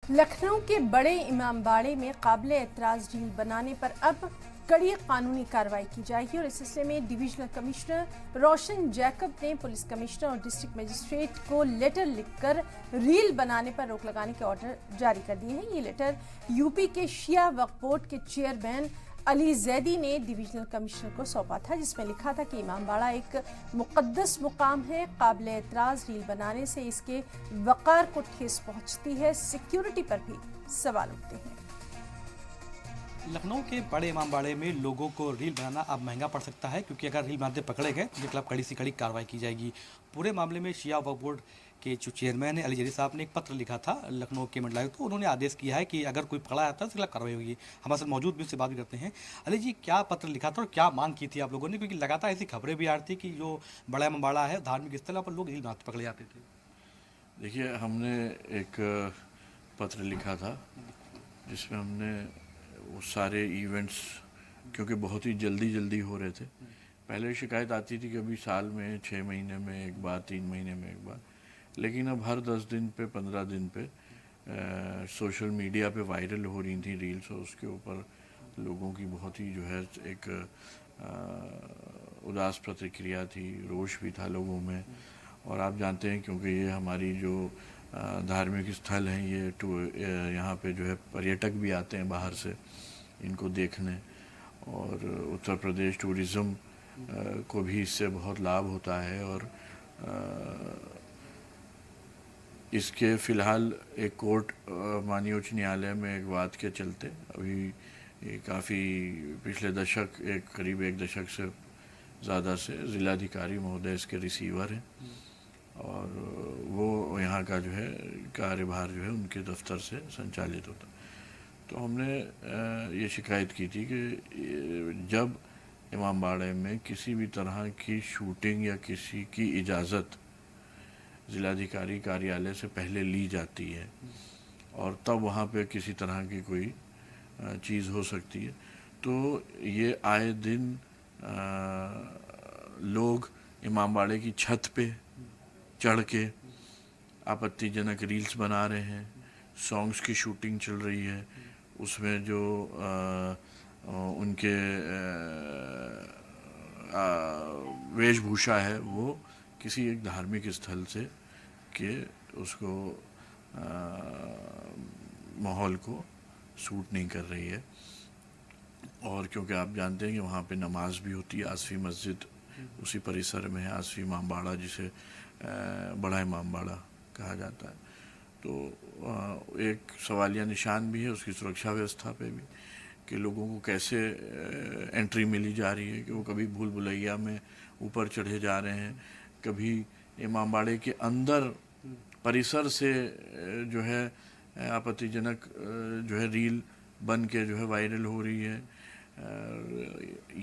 लखनऊ के बड़े इमामबाड़े में काबिल एतराज़ रील बनाने पर अब कड़ी कानूनी कार्रवाई की जाएगी और इस सिलसिले में डिविजनल कमिश्नर रोशन जैकब ने पुलिस कमिश्नर और डिस्ट्रिक्ट मजिस्ट्रेट को लेटर लिखकर रील बनाने पर रोक लगाने के ऑर्डर जारी कर दिए हैं। ये लेटर यूपी के शिया वक्फ बोर्ड के चेयरमैन अली जैदी ने डिविजनल कमिश्नर को सौंपा था, जिसमें लिखा था कि इमामबाड़ा एक मुकद्दस मुकाम है। काबिल एतराज़ रील बनाने से इसके वक़ार को ठेस पहुंचती है, सिक्योरिटी पर भी सवाल उठते हैं। लखनऊ के बड़े इमामबाड़े में लोगों को रील बनाना अब महंगा पड़ सकता है, क्योंकि अगर रील बनाते पकड़े गए तो उनके खिलाफ कड़ी से कड़ी कार्रवाई की जाएगी। पूरे मामले में शिया वक्फ बोर्ड के जो चेयरमैन है अली जैदी साहब ने एक पत्र लिखा था लखनऊ के मंडलायुक्त को। उन्होंने आदेश किया है कि अगर कोई पकड़ा जाता है तो उसके खिलाफ कार्रवाई होगी। हमारे साथ मौजूद भी उससे बात भी करते हैं। अली जी, क्या पत्र लिखा था और क्या मांग की थी आप लोगों ने, क्योंकि लगातार ऐसी खबरें भी आ रही थी कि जो बड़ा इमामबाड़ा है धार्मिक स्थल, वहाँ पर लोग रील बनाते पकड़े जाते थे। देखिए, हमने एक पत्र लिखा था जिसमें हमने वो सारे इवेंट्स, क्योंकि बहुत ही जल्दी हो रहे थे। पहले शिकायत आती थी कभी साल में 6 महीने में एक बार, 3 महीने में एक बार, लेकिन अब हर 10 दिन पे 15 दिन पे सोशल मीडिया पे वायरल हो रही थी रील्स, और उसके ऊपर लोगों की बहुत ही जो है एक उदास प्रतिक्रिया थी, रोष भी था लोगों में। और आप जानते हैं, क्योंकि ये हमारी जो धार्मिक स्थल हैं, ये यहाँ पे जो है पर्यटक भी आते हैं बाहर से इनको देखने, और उत्तर प्रदेश टूरिज़्म को भी इससे बहुत लाभ होता है। और इसके फ़िलहाल एक कोर्ट माननीय उच्च न्यायालय में एक वाद के चलते अभी काफ़ी पिछले दशक, करीब एक दशक से ज़्यादा से ज़िलाधिकारी महोदय इसके रिसीवर हैं, और वो यहाँ का जो है कार्यभार जो है उनके दफ्तर से संचालित होता। तो हमने ये शिकायत की थी कि जब इमामबाड़े में किसी भी तरह की शूटिंग या किसी की इजाज़त ज़िलाधिकारी कार्यालय से पहले ली जाती है और तब वहाँ पे किसी तरह की कोई चीज़ हो सकती है, तो ये आए दिन लोग इमामबाड़े की छत पे चढ़ के आपत्तिजनक रील्स बना रहे हैं। सॉन्ग्स की शूटिंग चल रही है, उसमें जो उनके वेशभूषा है वो किसी एक धार्मिक स्थल से के उसको माहौल को सूट नहीं कर रही है। और क्योंकि आप जानते हैं कि वहाँ पे नमाज भी होती है, आसफ़ी मस्जिद उसी परिसर में है, आसफ़ी इमामबाड़ा जिसे बड़ा इमामबाड़ा कहा जाता है, तो एक सवालिया निशान भी है उसकी सुरक्षा व्यवस्था पे भी, कि लोगों को कैसे एंट्री मिली जा रही है, कि वो कभी भूल भुलैया में ऊपर चढ़े जा रहे हैं, कभी इमामबाड़े के अंदर परिसर से जो है आपत्तिजनक जो है रील बन के जो है वायरल हो रही है।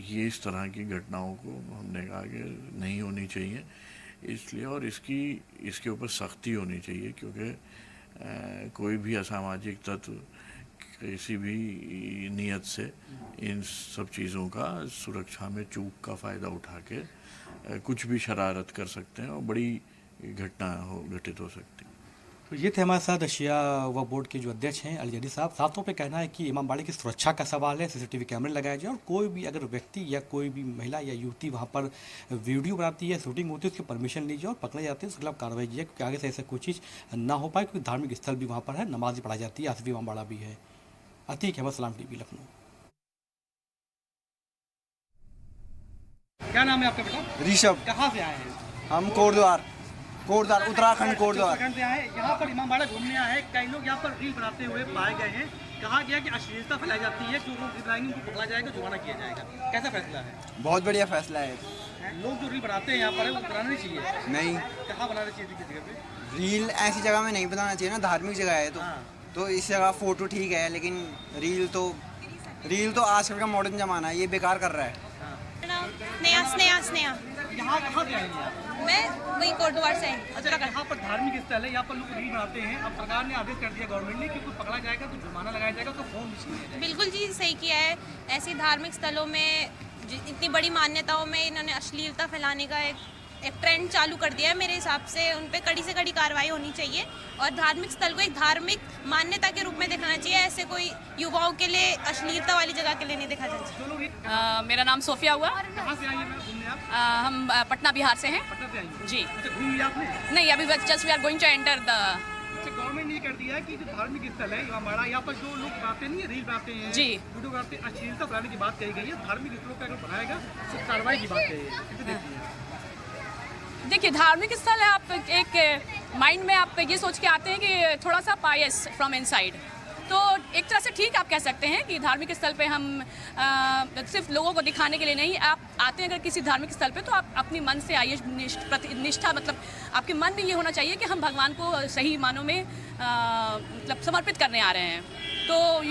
ये इस तरह की घटनाओं को हमने कहा कि नहीं होनी चाहिए, इसलिए और इसके ऊपर सख्ती होनी चाहिए, क्योंकि कोई भी असामाजिक तत्व किसी भी नीयत से इन सब चीज़ों का सुरक्षा में चूक का फ़ायदा उठा के कुछ भी शरारत कर सकते हैं और बड़ी घटना घटित हो सकती है। तो ये थे हमारे साथ शिया वक्फ बोर्ड के जो अध्यक्ष हैं अली जैदी साहब। साथों पे कहना है कि इमामबाड़े की सुरक्षा का सवाल है, सीसीटीवी कैमरे लगाए जाए और कोई भी अगर व्यक्ति या कोई भी महिला या युवती वहाँ पर वीडियो बनाती है, शूटिंग होती है, उसकी परमिशन लीजिए और पकड़े जाते हैं उसके खिलाफ कार्रवाई कीजिए, क्योंकि आगे से ऐसा कोई चीज़ ना हो पाए, क्योंकि धार्मिक स्थल भी वहाँ पर है, नमाज भी पढ़ाई जाती है, आसफ़ी इमामबाड़ा भी है। अतीक अहमद, सलाम टीवी, लखनऊ। क्या नाम है आपका बेटा? ऋषभ। कहाँ से आए हैं? हम कोटद्वार उत्तराखंड कोटद्वार से आए हैं। यहाँ पर इमामबाड़ा घूमने आए हैं। कई लोग यहाँ पर रील बनाते हुए पाए गए हैं। कहा गया कि अश्लीलता फैलाई जाती है, जो लोग रील बनाएंगे उनको पकड़ा जाएगा, जुर्माना किया जाएगा। कैसा फैसला है? बहुत बढ़िया फैसला है। लोग जो रील बनाते हैं यहाँ पर वो बनाना नहीं चाहिए। नहीं, कहाँ बनाना चाहिए थी? किसी जगह पे रील ऐसी जगह में नहीं बनाना चाहिए ना, धार्मिक जगह है तो इस जगह फोटो ठीक है, लेकिन रील तो आजकल का मॉडर्न जमाना है, ये बेकार कर रहा है। स्नेहा। यहाँ कहाँ से आएंगे आप? मैं वही कोटद्वार से आई। अच्छा, यहाँ पर धार्मिक स्थल है, यहाँ पर लोग रील बनाते हैं। अब सरकार ने आदेश कर दिया गवर्नमेंट ने कि कोई पकड़ा जाएगा तो जुर्माना लगाया जाएगा, तो फोन भी छीना जाएगा। बिल्कुल जी, सही किया है। ऐसी धार्मिक स्थलों में इतनी बड़ी मान्यताओं में इन्होंने अश्लीलता फैलाने का एक एक ट्रेंड चालू कर दिया है। मेरे हिसाब से उन पे कड़ी से कड़ी कार्रवाई होनी चाहिए और धार्मिक स्थल को एक धार्मिक मान्यता के रूप में देखना चाहिए। ऐसे कोई युवाओं के लिए अश्लीलता वाली जगह के लिए नहीं देखा जाए। मेरा नाम सोफिया हुआ। कहाँ से आई हैं घूमने आप? हम पटना बिहार से हैं। पटना से आई हैं? जी। अच्छा, घूम लिया आपने? नहीं, अभी just we are going to enter the. अच्छा, गवर्नमेंट ने कर दिया है कि जो धार्मिक स्थल है इमामबाड़ा, यहाँ पर जो लोग बनाते नहीं है, रील बनाते हैं, जी, वीडियो बनाते हैं, अश्लीलता फैलाने की बात कही गई है। धार्मिक स्थलों पर अगर बनाएगा तो कार्रवाई की बात कही है। कैसे देखती हैं? देखिए, धार्मिक स्थल है, आप एक माइंड में आप ये सोच के आते हैं कि थोड़ा सा पायस फ्रॉम इनसाइड, तो एक तरह से ठीक आप कह सकते हैं कि धार्मिक स्थल पे हम सिर्फ लोगों को दिखाने के लिए नहीं, आप आते हैं अगर किसी धार्मिक स्थल पे तो आप अपनी मन से आइए, निष्ठा, मतलब आपके मन में ये होना चाहिए कि हम भगवान को सही मानों में मतलब समर्पित करने आ रहे हैं। तो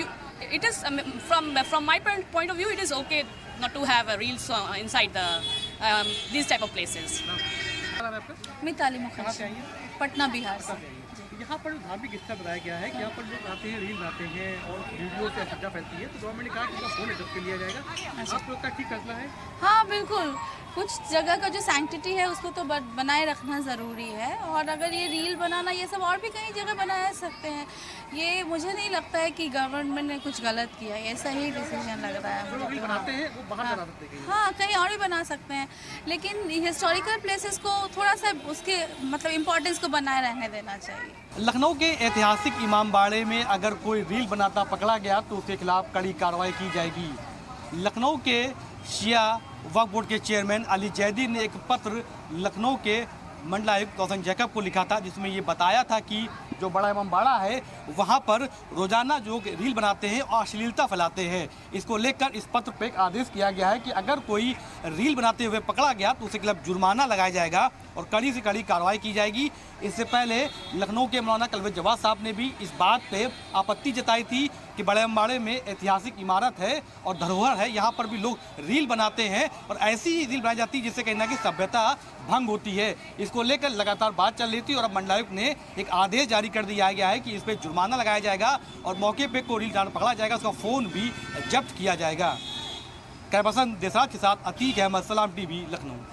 it is from my point of view it is okay not to have reels inside this type of places. Mitali कहाँ से मुखर्जी, आई हैं? पटना बिहार से। यहाँ पर धार्मिक स्थल बताया गया है कि यहाँ पर लोग आते हैं, रील बनाते हैं और वीडियो से अश्लीलता फैलती है, तो गवर्नमेंट ने कहा कि उनका फोन जब्त कर लिया जाएगा। आप लोग का ठीक फैसला है? हाँ बिल्कुल, कुछ जगह का जो सैंक्टिटी है उसको तो बनाए रखना ज़रूरी है, और अगर ये रील बनाना ये सब और भी कई जगह बनाया सकते हैं। ये मुझे नहीं लगता है कि गवर्नमेंट ने कुछ गलत किया है, ये सही डिसीजन लग रहा है जो लोग मुझे रील तो। बनाते हैं वो बाहर बना सकते हैं। हाँ, कहीं और भी बना सकते हैं, लेकिन हिस्टोरिकल प्लेसेस को थोड़ा सा उसके मतलब इम्पोर्टेंस को बनाए रहने देना चाहिए। लखनऊ के ऐतिहासिक इमामबाड़े में अगर कोई रील बनाता पकड़ा गया तो उसके खिलाफ कड़ी कार्रवाई की जाएगी। लखनऊ के शिया वक्फ बोर्ड के चेयरमैन अली जैदी ने एक पत्र लखनऊ के मंडलायुक्त रोशन जैकब को लिखा था, जिसमें ये बताया था कि जो बड़ा इमामबाड़ा है वहाँ पर रोजाना जो रील बनाते हैं और अश्लीलता फैलाते हैं। इसको लेकर इस पत्र पे एक आदेश किया गया है कि अगर कोई रील बनाते हुए पकड़ा गया तो उसके खिलाफ जुर्माना लगाया जाएगा और कड़ी से कड़ी कार्रवाई की जाएगी। इससे पहले लखनऊ के मौलाना कलवेज जवाद साहब ने भी इस बात पे आपत्ति जताई थी कि बड़े इमामबाड़े में ऐतिहासिक इमारत है और धरोहर है, यहाँ पर भी लोग रील बनाते हैं और ऐसी रील बनाई जाती है जिससे कहीं ना कहीं सभ्यता भंग होती है। इसको लेकर लगातार बात चल रही थी और अब मंडलायुक्त ने एक आदेश जारी कर दिया गया है कि इस पर जुर्माना लगाया जाएगा और मौके पे कोई रील पकड़ा जाएगा, उसका फ़ोन भी जब्त किया जाएगा। कैमरामैन देसराज के साथ अतीक अहमद, सलाम टीवी, लखनऊ।